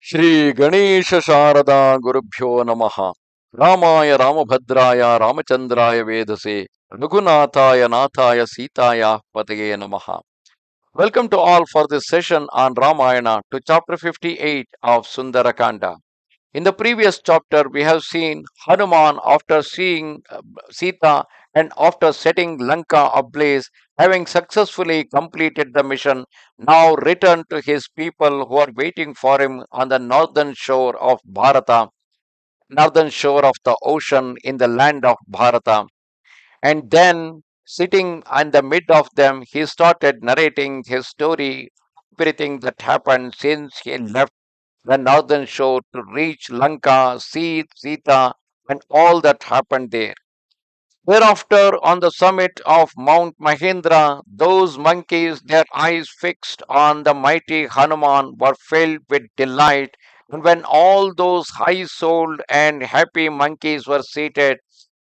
Shri Ganesha Sharada Gurubhyo Namaha Ramaya Ramabhadraya Ramachandraya Vedase Raghunathaya Nathaya Sitaya Pataye Namaha. Welcome to all for this session on Ramayana to chapter 58 of Sundara Kanda. In the previous chapter, we have seen Hanuman after seeing Sita and after setting Lanka ablaze, having successfully completed the mission, now returned to his people who are waiting for him on the northern shore of Bharata, northern shore of the ocean in the land of Bharata. And then, sitting in the mid of them, he started narrating his story, everything that happened since he left the northern shore to reach Lanka, see Sita, and all that happened there. Thereafter, on the summit of Mount Mahendra, those monkeys, their eyes fixed on the mighty Hanuman, were filled with delight. And when all those high souled and happy monkeys were seated,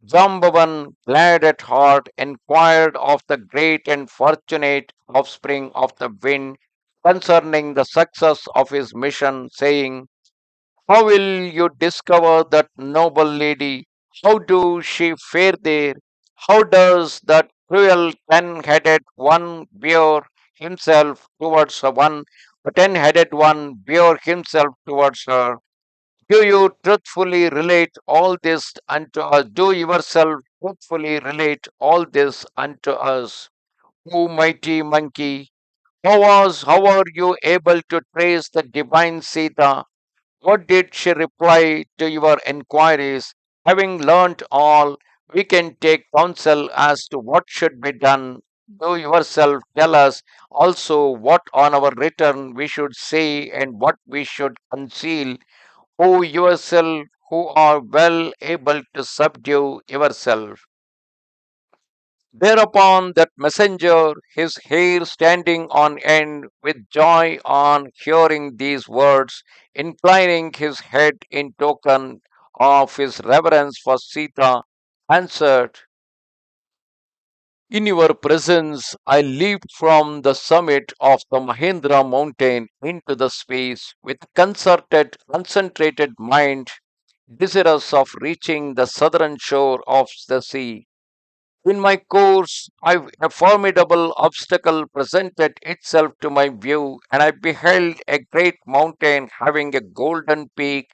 Jambavan, glad at heart, inquired of the great and fortunate offspring of the wind concerning the success of his mission, saying, how will you discover that noble lady? How do she fare there? How does that cruel ten-headed one bear himself towards her one, the ten-headed one bear himself towards her? Do you truthfully relate all this unto us? Do yourself truthfully relate all this unto us? O mighty monkey, how are you able to trace the divine Sita? What did she reply to your inquiries? Having learnt all, we can take counsel as to what should be done. You yourself tell us also what on our return we should say and what we should conceal. O yourself who are well able to subdue yourself. Thereupon that messenger, his hair standing on end with joy on hearing these words, inclining his head in token of his reverence for Sita, answered, in your presence, I leaped from the summit of the Mahendra Mountain into the space with concentrated mind, desirous of reaching the southern shore of the sea. In my course, a formidable obstacle presented itself to my view, and I beheld a great mountain having a golden peak,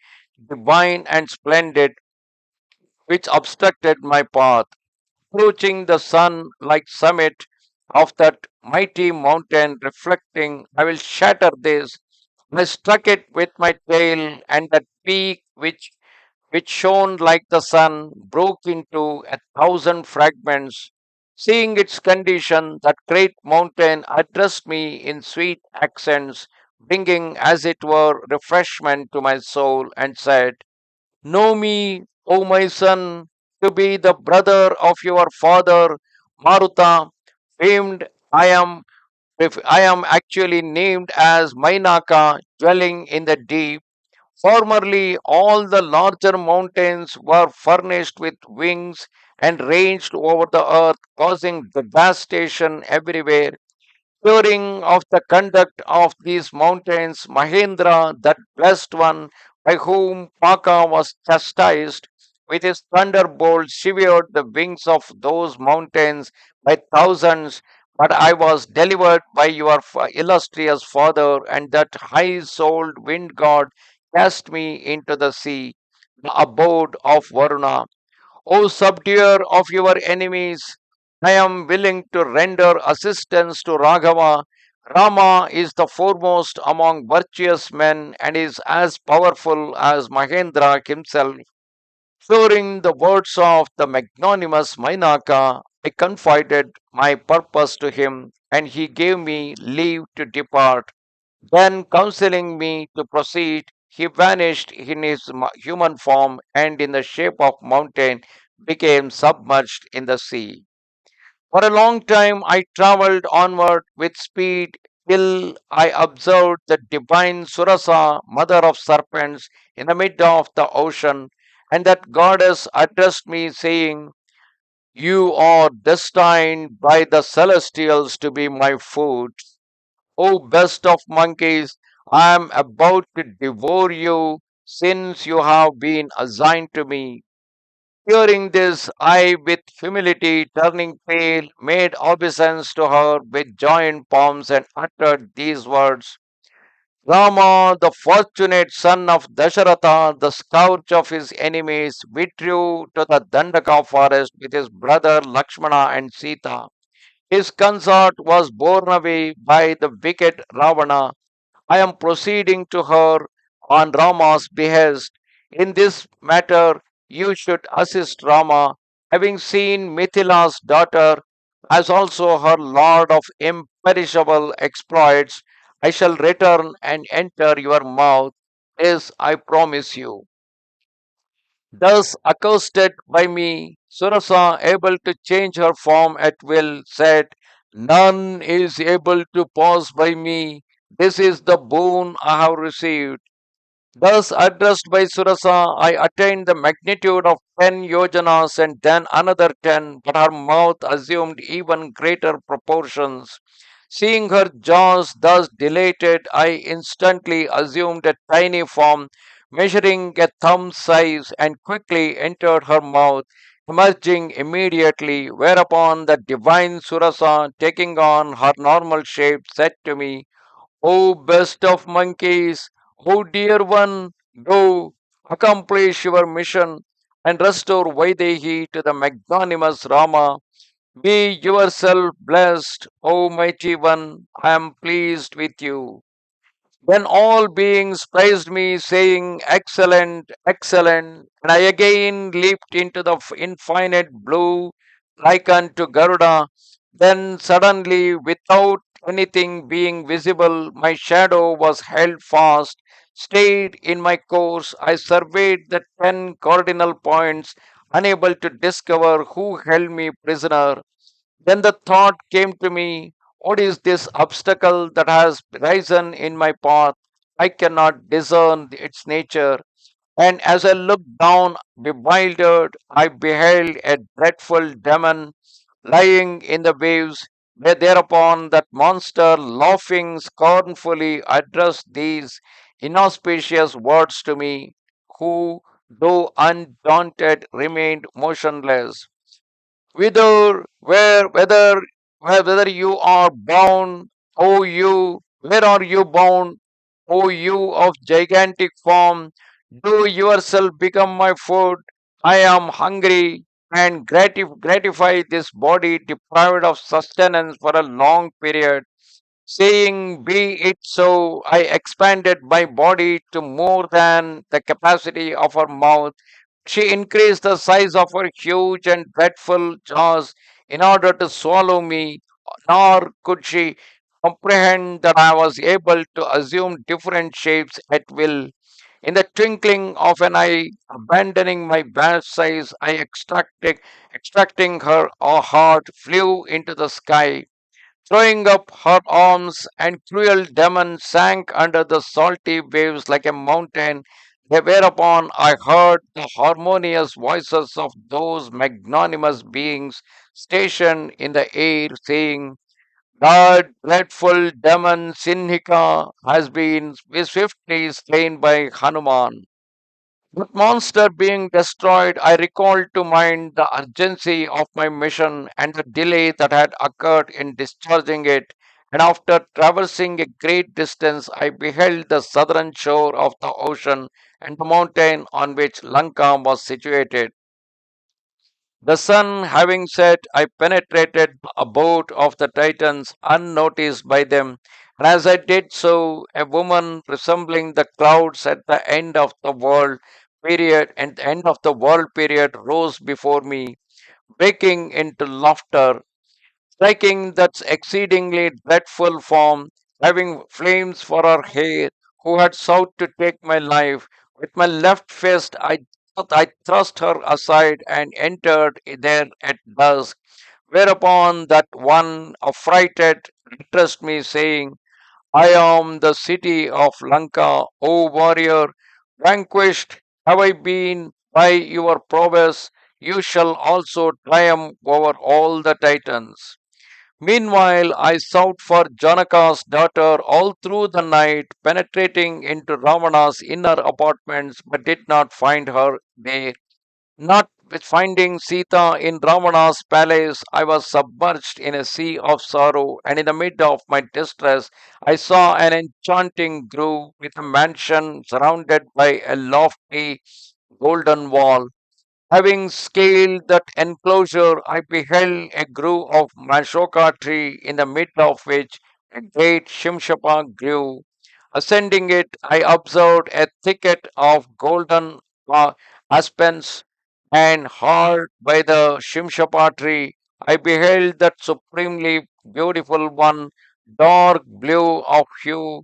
divine and splendid, which obstructed my path. Approaching the sun like summit of that mighty mountain, reflecting, I will shatter this. I struck it with my tail, and that peak which shone like the sun, broke into 1,000 fragments. Seeing its condition, that great mountain addressed me in sweet accents, bringing, as it were, refreshment to my soul, and said, know me, O my son, to be the brother of your father, Maruta, famed I am. If I am actually named as Mainaka, dwelling in the deep. Formerly, all the larger mountains were furnished with wings and ranged over the earth, causing devastation everywhere. Hearing of the conduct of these mountains, Mahendra, that blessed one by whom Paka was chastised, with his thunderbolt severed the wings of those mountains by thousands. But I was delivered by your illustrious father, and that high souled wind god cast me into the sea, the abode of Varuna. O subduer of your enemies, I am willing to render assistance to Raghava. Rama is the foremost among virtuous men and is as powerful as Mahendra himself. Hearing the words of the magnanimous Mainaka, I confided my purpose to him, and he gave me leave to depart. Then, counseling me to proceed, he vanished in his human form and in the shape of mountain became submerged in the sea. For a long time I travelled onward with speed till I observed the divine Surasa, mother of serpents, in the mid of the ocean, and that goddess addressed me, saying, you are destined by the celestials to be my food. O best of monkeys, I am about to devour you since you have been assigned to me. Hearing this, I, with humility turning pale, made obeisance to her with joined palms and uttered these words: Rama, the fortunate son of Dasharatha, the scourge of his enemies, withdrew to the Dandaka forest with his brother Lakshmana and Sita. His consort was borne away by the wicked Ravana. I am proceeding to her on Rama's behest. In this matter, you should assist Rama, having seen Mithila's daughter, as also her lord of imperishable exploits. I shall return and enter your mouth, as I promise you. Thus accosted by me, Surasa, able to change her form at will, said, None is able to pass by me. This is the boon I have received. Thus addressed by Surasa, I attained the magnitude of 10 yojanas and then another 10, but her mouth assumed even greater proportions. Seeing her jaws thus dilated, I instantly assumed a tiny form, measuring a thumb size, and quickly entered her mouth, emerging immediately, whereupon the divine Surasa, taking on her normal shape, said to me, O best of monkeys, O dear one, go accomplish your mission and restore Vaidehi to the magnanimous Rama. Be yourself blessed, O mighty one, I am pleased with you. Then all beings praised me, saying, Excellent, excellent. And I again leaped into the infinite blue like unto Garuda. Then suddenly, without anything being visible, my shadow was held fast. Stayed in my course, I surveyed the 10 cardinal points, unable to discover who held me prisoner. Then the thought came to me, what is this obstacle that has risen in my path? I cannot discern its nature. And as I looked down, bewildered, I beheld a dreadful demon lying in the waves. Where thereupon that monster, laughing scornfully, addressed these inauspicious words to me, who, though undaunted, remained motionless. Whether you are bound, O you, where are you bound, O you of gigantic form? Do yourself become my food. I am hungry and gratify this body deprived of sustenance for a long period. Saying, Be it so, I expanded my body to more than the capacity of her mouth. She increased the size of her huge and dreadful jaws in order to swallow me, nor could she comprehend that I was able to assume different shapes at will. In the twinkling of an eye, abandoning my vast size, extracting her heart, flew into the sky. Throwing up her arms, and cruel demon sank under the salty waves like a mountain. Whereupon I heard the harmonious voices of those magnanimous beings stationed in the air saying, That dreadful demon Simhika has been swiftly slain by Hanuman. That monster being destroyed, I recalled to mind the urgency of my mission and the delay that had occurred in discharging it. And after traversing a great distance, I beheld the southern shore of the ocean and the mountain on which Lanka was situated. The sun having set, I penetrated the abode of the Titans unnoticed by them, and as I did so, a woman resembling the clouds at the end of the world period rose before me, breaking into laughter, striking that exceedingly dreadful form, having flames for her hair, who had sought to take my life. With my left fist, I thrust her aside and entered there at dusk. Whereupon that one, affrighted, addressed me, saying, I am the city of Lanka, O warrior. Vanquished have I been by your prowess. You shall also triumph over all the Titans. Meanwhile, I sought for Janaka's daughter all through the night, penetrating into Ravana's inner apartments, but did not find her there. Not with finding Sita in Ravana's palace, I was submerged in a sea of sorrow, and in the midst of my distress, I saw an enchanting grove with a mansion surrounded by a lofty golden wall. Having scaled that enclosure, I beheld a grove of Ashoka tree in the middle of which a great Shimshapa grew. Ascending it, I observed a thicket of golden uh, aspens, and hard by the Shimshapa tree, I beheld that supremely beautiful one, dark blue of hue,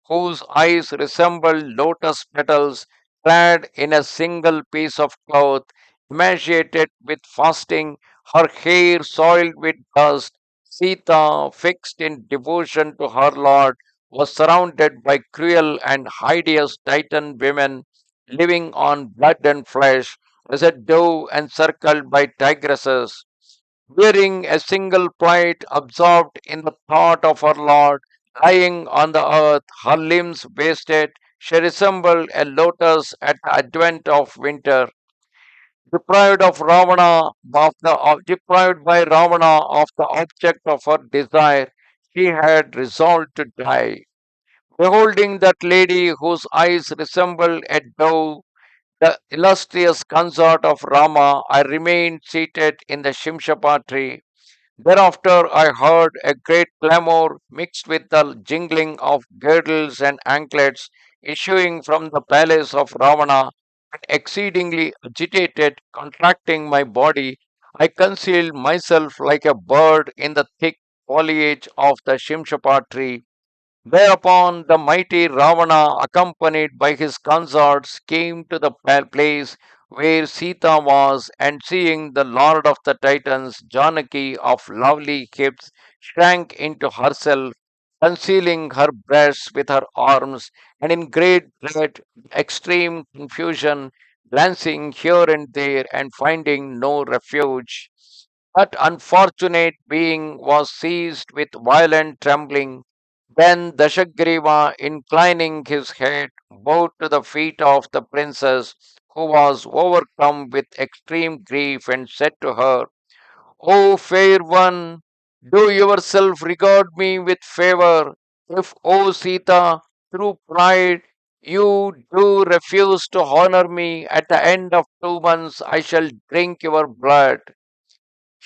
whose eyes resembled lotus petals, clad in a single piece of cloth, emaciated with fasting, her hair soiled with dust. Sita, fixed in devotion to her Lord, was surrounded by cruel and hideous Titan women living on blood and flesh, as a dove encircled by tigresses. Wearing a single plate, absorbed in the thought of her Lord, lying on the earth, her limbs wasted, she resembled a lotus at the advent of winter. Deprived of Ravana, deprived by Ravana of the object of her desire, she had resolved to die. Beholding that lady whose eyes resembled a dove, the illustrious consort of Rama, I remained seated in the Shimshapa tree. Thereafter, I heard a great clamor mixed with the jingling of girdles and anklets issuing from the palace of Ravana. And exceedingly agitated, contracting my body, I concealed myself like a bird in the thick foliage of the Shimshapa tree. Thereupon the mighty Ravana, accompanied by his consorts, came to the place where Sita was, and seeing the Lord of the Titans, Janaki of lovely hips, shrank into herself, concealing her breasts with her arms, and in great dread, extreme confusion, glancing here and there, and finding no refuge. That unfortunate being was seized with violent trembling. Then Dashagriva, inclining his head, bowed to the feet of the princess, who was overcome with extreme grief, and said to her, O fair one, do yourself regard me with favor. If, O Sita, through pride you do refuse to honor me, at the end of 2 months I shall drink your blood.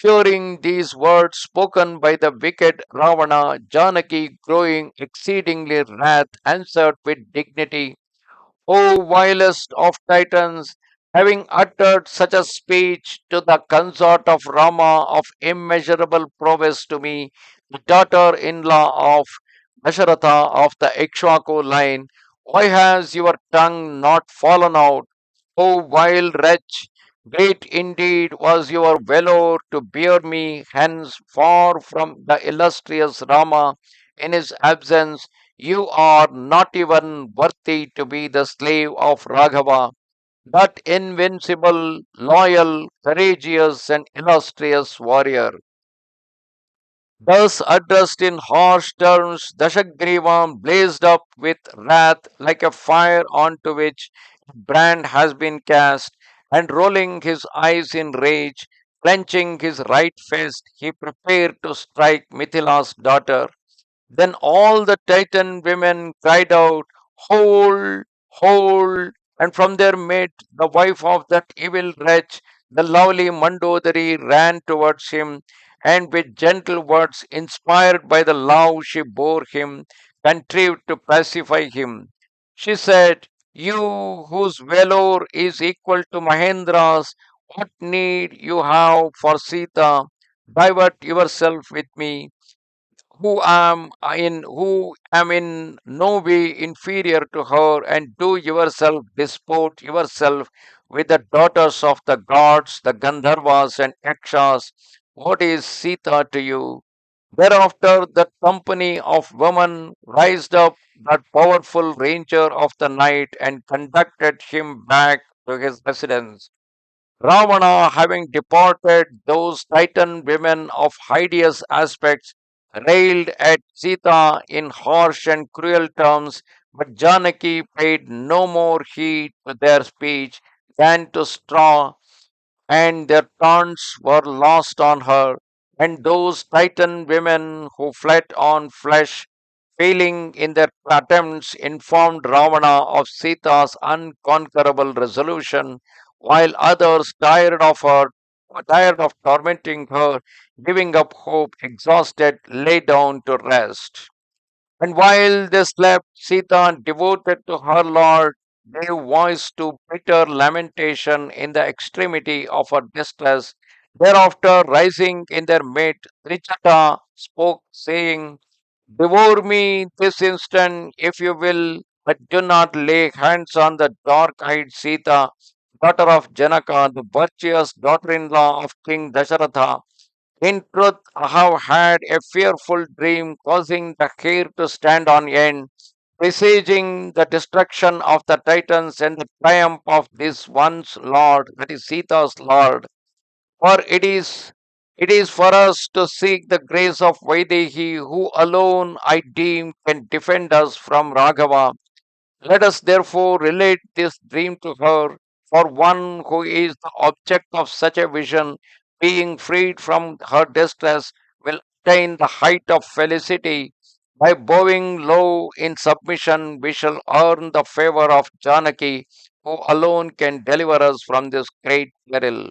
Hearing these words spoken by the wicked Ravana, Janaki, growing exceedingly wrath, answered with dignity, O vilest of Titans, having uttered such a speech to the consort of Rama of immeasurable prowess to me, the daughter in law of Dasharatha of the Ikshvaku line, why has your tongue not fallen out? O vile wretch, great indeed was your valor to bear me hence far from the illustrious Rama in his absence. You are not even worthy to be the slave of Raghava, that invincible, loyal, courageous, and illustrious warrior. Thus addressed in harsh terms, Dashagriva blazed up with wrath like a fire onto which a brand has been cast, and rolling his eyes in rage, clenching his right fist, he prepared to strike Mithila's daughter. Then all the Titan women cried out, Hold, hold! And from their midst, the wife of that evil wretch, the lovely Mandodari, ran towards him, and with gentle words, inspired by the love she bore him, contrived to pacify him. She said, You whose valor is equal to Mahendra's, what need you have for Sita? Divert yourself with me who am in no way inferior to her, and do yourself disport yourself with the daughters of the gods, the Gandharvas and Yakshas. What is Sita to you? Thereafter, the company of women raised up that powerful ranger of the night and conducted him back to his residence. Ravana, having deported those Titan women of hideous aspects, railed at Sita in harsh and cruel terms, but Janaki paid no more heed to their speech than to straw, and their taunts were lost on her. And those Titan women who fled on flesh, failing in their attempts, informed Ravana of Sita's unconquerable resolution, while others, tired of tormenting her, giving up hope, exhausted, lay down to rest. And while they slept, Sita, devoted to her Lord, gave voice to bitter lamentation in the extremity of her distress. Thereafter, rising in their mate, Trichata spoke, saying, "Devour me this instant if you will, but do not lay hands on the dark eyed Sita, daughter of Janaka, the virtuous daughter in law of King Dasharatha. In truth, I have had a fearful dream causing the hair to stand on end, presaging the destruction of the Titans and the triumph of this one's Lord, that is Sita's Lord. For it is for us to seek the grace of Vaidehi, who alone I deem can defend us from Raghava. Let us therefore relate this dream to her, for one who is the object of such a vision, being freed from her distress, will attain the height of felicity. By bowing low in submission, we shall earn the favor of Janaki, who alone can deliver us from this great peril.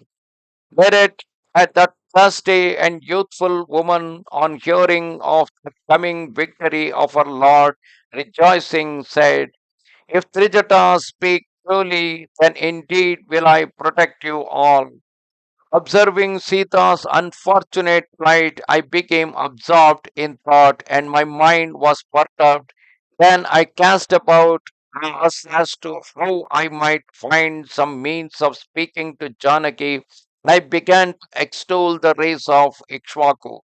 Whereat at that thirsty and youthful woman, on hearing of the coming victory of her Lord, rejoicing, said, "If Trijata speak truly, then indeed will I protect you all." Observing Sita's unfortunate plight, I became absorbed in thought and my mind was perturbed. Then I cast about as to how I might find some means of speaking to Janaki. I began to extol the race of Ikshvaku.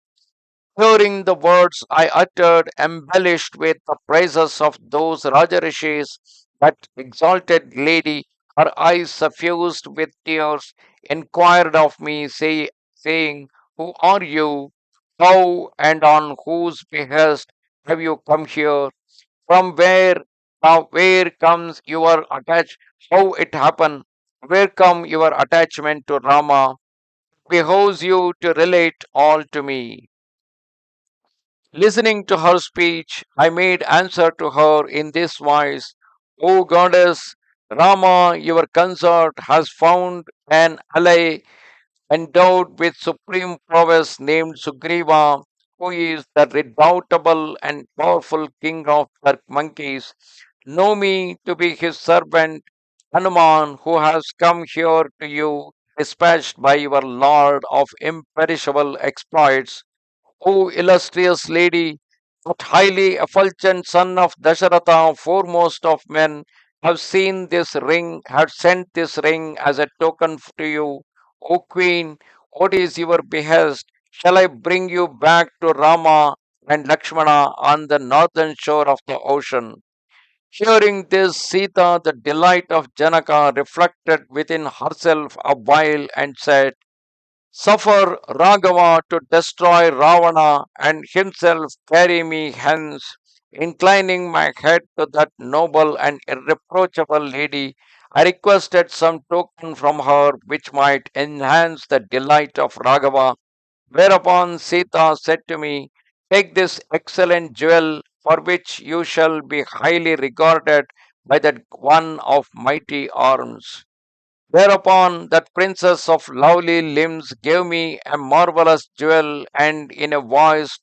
Hearing the words I uttered, embellished with the praises of those Rajarishis, that exalted lady, her eyes suffused with tears, inquired of me, saying, "Who are you? How and on whose behest have you come here? From where comes your attach? How it happened? Where come your attachment to Rama? Behoves you to relate all to me." Listening to her speech, I made answer to her in this wise: "O goddess, Rama, your consort, has found an ally endowed with supreme prowess named Sugriva, who is the redoubtable and powerful king of the monkeys. Know me to be his servant, Hanuman, who has come here to you, dispatched by your lord of imperishable exploits. O illustrious lady, that highly effulgent son of Dasharatha, foremost of men, have sent this ring as a token to you. O queen, what is your behest? Shall I bring you back to Rama and Lakshmana on the northern shore of the ocean?" Hearing this, Sita, the delight of Janaka, reflected within herself a while and said, "Suffer Raghava to destroy Ravana and himself carry me hence." Inclining my head to that noble and irreproachable lady, I requested some token from her which might enhance the delight of Raghava. Whereupon Sita said to me, "Take this excellent jewel, for which you shall be highly regarded by that one of mighty arms." Thereupon that princess of lovely limbs gave me a marvelous jewel, and in a voice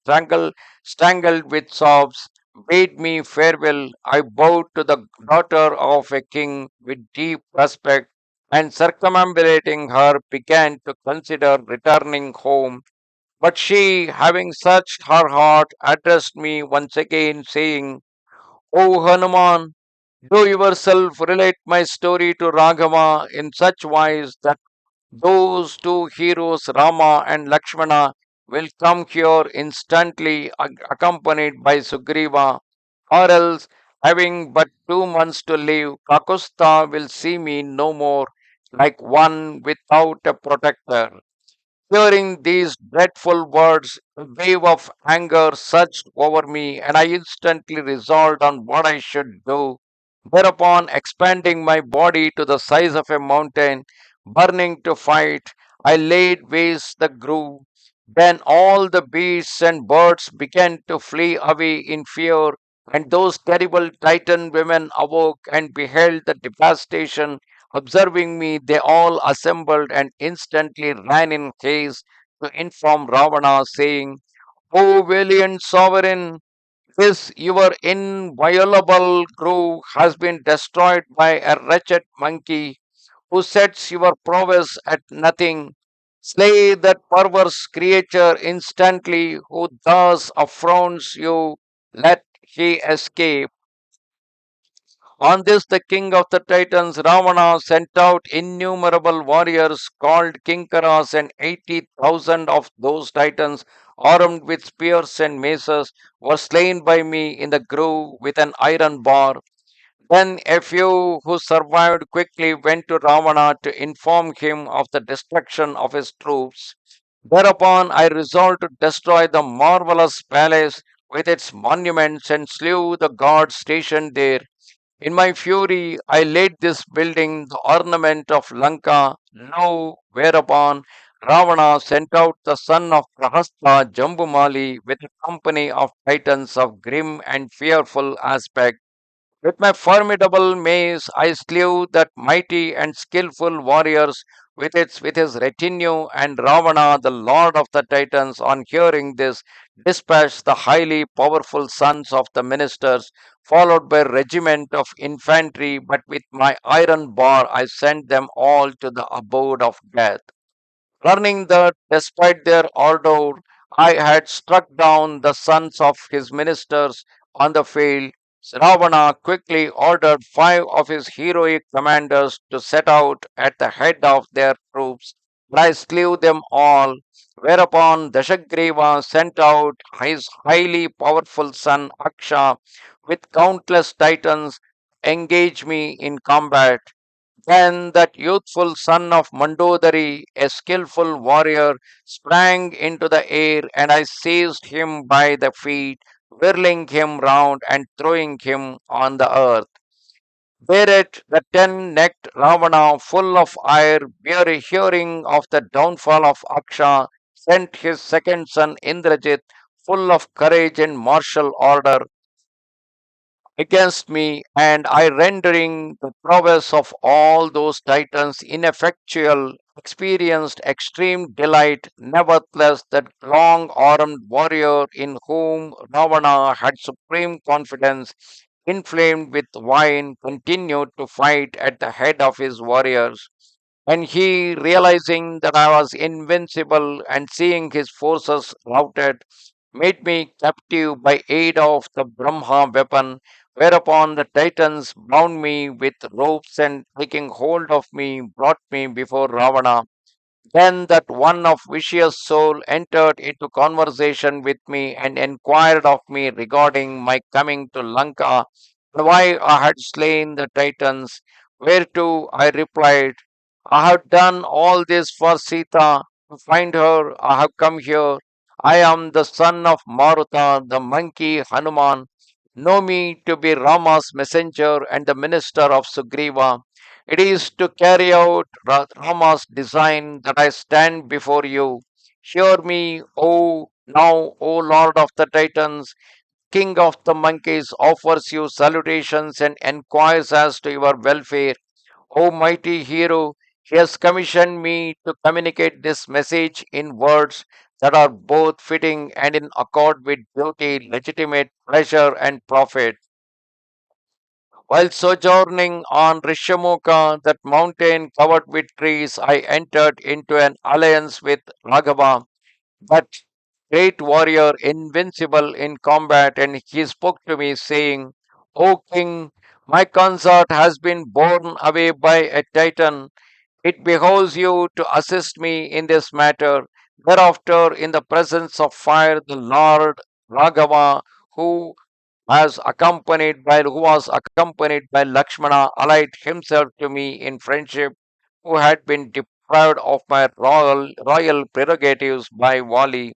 strangled with sobs, bade me farewell. I bowed to the daughter of a king with deep respect, and circumambulating her, began to consider returning home. But she, having searched her heart, addressed me once again, saying, "O Hanuman, do yourself relate my story to Raghava in such wise that those two heroes, Rama and Lakshmana, will come here instantly, accompanied by Sugriva, or else, having but 2 months to live, Kakusta will see me no more, like one without a protector." Hearing these dreadful words, a wave of anger surged over me, and I instantly resolved on what I should do. Thereupon, expanding my body to the size of a mountain, burning to fight, I laid waste the grove. Then all the beasts and birds began to flee away in fear, and those terrible Titan women awoke and beheld the devastation. Observing me, they all assembled and instantly ran in haste to inform Ravana, saying, O valiant sovereign, this your inviolable grove has been destroyed by a wretched monkey who sets your prowess at nothing. Slay that perverse creature instantly who thus affronts you. Let he escape. On this, the king of the Titans, Ravana, sent out innumerable warriors called Kinkaras, and 80,000 of those Titans, armed with spears and maces, were slain by me in the grove with an iron bar. Then a few who survived quickly went to Ravana to inform him of the destruction of his troops. Thereupon I resolved to destroy the marvelous palace with its monuments and slew the gods stationed there. In my fury, I laid this building the ornament of Lanka low, whereupon Ravana sent out the son of Prahasta Jambumali with a company of titans of grim and fearful aspect. With my formidable mace, I slew that mighty and skillful warriors with his retinue, and Ravana, the lord of the Titans, on hearing this, dispatched the highly powerful sons of the ministers, followed by a regiment of infantry. But with my iron bar, I sent them all to the abode of death. Learning that, despite their ardor, I had struck down the sons of his ministers on the field, Ravana quickly ordered 5 of his heroic commanders to set out at the head of their troops, but I slew them all. Whereupon Dashagreva sent out his highly powerful son Aksha with countless titans engage me in combat. Then that youthful son of Mandodari, a skillful warrior, sprang into the air, and I seized him by the feet, whirling him round and throwing him on the earth. Thereat the ten-necked Ravana, full of ire, hearing of the downfall of Aksha, sent his second son Indrajit, full of courage and martial order, against me, and I, rendering the prowess of all those titans ineffectual, experienced extreme delight. Nevertheless, that long armed warrior in whom Ravana had supreme confidence, inflamed with wine, continued to fight at the head of his warriors. And he, realizing that I was invincible and seeing his forces routed, made me captive by aid of the Brahma weapon, whereupon the Titans bound me with ropes and taking hold of me brought me before Ravana. Then that one of vicious soul entered into conversation with me and inquired of me regarding my coming to Lanka and why I had slain the Titans. Whereto I replied, I have done all this for Sita. To find her, I have come here. I am the son of Maruta, the monkey Hanuman. Know me to be Rama's messenger and the minister of Sugriva. It is to carry out Rama's design that I stand before you. Hear me, O Lord of the Titans. King of the monkeys offers you salutations and inquires as to your welfare. O mighty hero, he has commissioned me to communicate this message in words that are both fitting and in accord with duty, legitimate pleasure, and profit. While sojourning on Rishamuka, that mountain covered with trees, I entered into an alliance with Raghava, that great warrior, invincible in combat, and he spoke to me, saying, O king, my consort has been borne away by a Titan. It behoves you to assist me in this matter. Thereafter, in the presence of fire, the Lord Raghava, who was accompanied by Lakshmana, allied himself to me in friendship, who had been departed deprived of my royal prerogatives by Wali,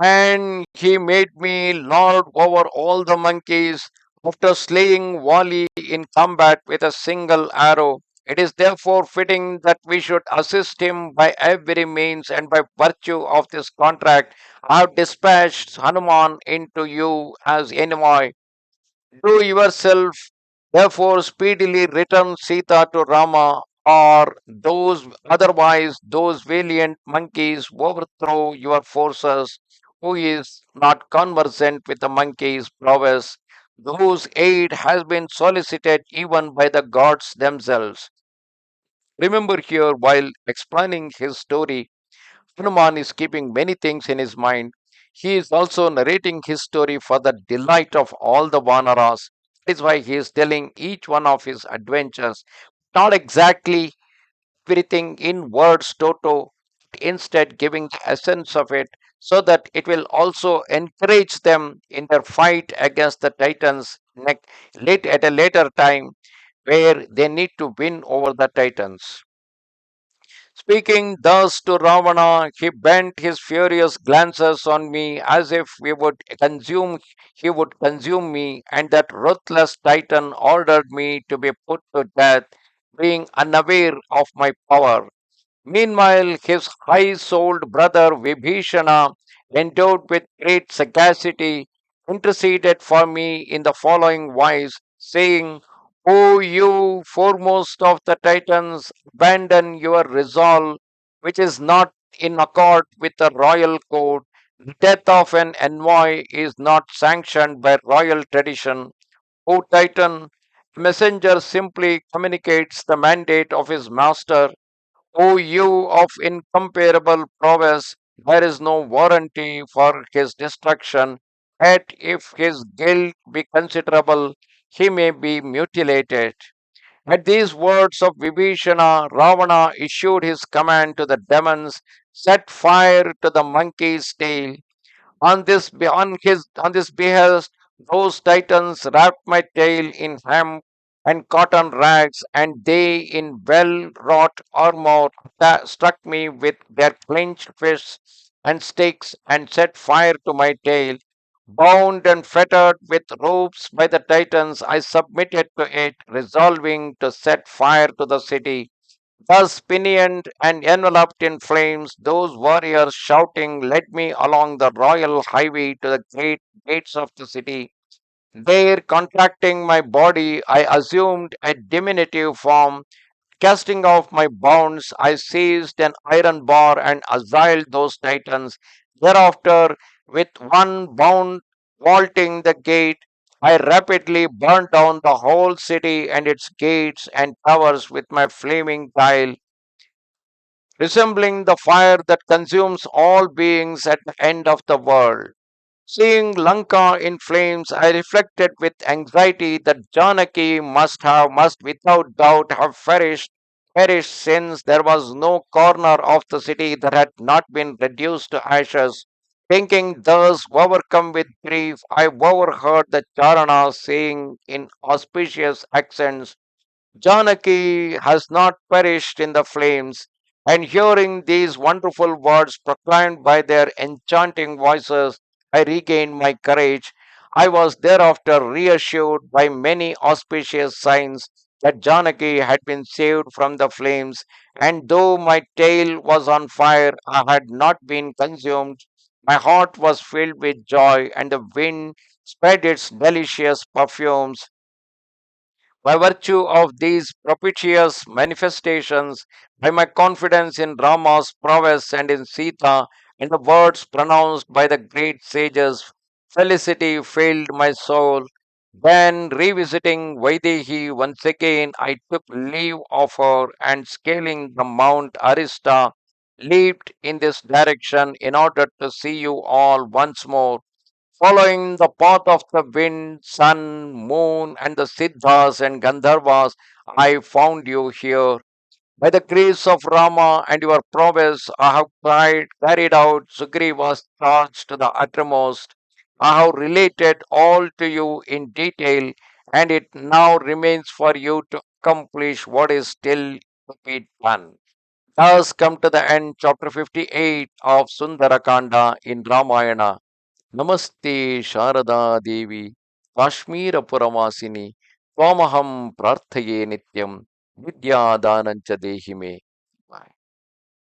and he made me lord over all the monkeys after slaying Wali in combat with a single arrow. It is therefore fitting that we should assist him by every means, and by virtue of this contract, I have dispatched Hanuman into you as envoy. Do yourself, therefore, speedily return Sita to Rama, or those otherwise those valiant monkeys overthrow your forces. Who is not conversant with the monkey's prowess, whose aid has been solicited even by the gods themselves. Remember here, while explaining his story, Hanuman is keeping many things in his mind. He is also narrating his story for the delight of all the Vanaras. That is why he is telling each one of his adventures, not exactly everything in words, Toto, instead giving the essence of it so that it will also encourage them in their fight against the Titans late at a later time where they need to win over the Titans. Speaking thus to Ravana, he bent his furious glances on me as if he would consume me, and that ruthless Titan ordered me to be put to death, being unaware of my power. Meanwhile, his high souled brother Vibhishana, endowed with great sagacity, interceded for me in the following wise, saying, O you foremost of the Titans, abandon your resolve, which is not in accord with the royal code. The death of an envoy is not sanctioned by royal tradition. O Titan, messenger simply communicates the mandate of his master. O you of incomparable prowess, there is no warranty for his destruction. Yet, if his guilt be considerable, he may be mutilated. At these words of Vibhishana, Ravana issued his command to the demons, set fire to the monkey's tail. On this behest, those titans wrapped my tail in hemp and cotton rags, and they in well wrought armor struck me with their clenched fists and sticks, and set fire to my tail. Bound and fettered with ropes by the titans, I submitted to it, resolving to set fire to the city. Thus pinioned and enveloped in flames, those warriors shouting led me along the royal highway to the great gates of the city. There, contracting my body, I assumed a diminutive form. Casting off my bonds, I seized an iron bar and assailed those titans. Thereafter, with one bound vaulting the gate, I rapidly burned down the whole city and its gates and towers with my flaming tile, resembling the fire that consumes all beings at the end of the world. Seeing Lanka in flames, I reflected with anxiety that Janaki must without doubt have perished since there was no corner of the city that had not been reduced to ashes. Thinking thus, overcome with grief, I overheard the Charana saying in auspicious accents, Janaki has not perished in the flames. And hearing these wonderful words proclaimed by their enchanting voices, I regained my courage. I was thereafter reassured by many auspicious signs that Janaki had been saved from the flames, and though my tail was on fire, I had not been consumed. My heart was filled with joy, and the wind spread its delicious perfumes. By virtue of these propitious manifestations, by my confidence in Rama's prowess and in Sita, and the words pronounced by the great sages, felicity filled my soul. Then, revisiting Vaidehi once again, I took leave of her and scaling the Mount Arista, leaped in this direction in order to see you all once more. Following the path of the wind, sun, moon, and the Siddhas and Gandharvas, I found you here. By the grace of Rama and your prowess, I have carried out Sugriva's charge to the uttermost. I have related all to you in detail, and it now remains for you to accomplish what is still to be done. Thus come to the end, chapter 58 of Sundara Kanda in Ramayana. Namaste Sharada Devi, Kashmira Puramasini, Twamaham Prarthaye Nityam, Vidya Danancha Dehime. Bye.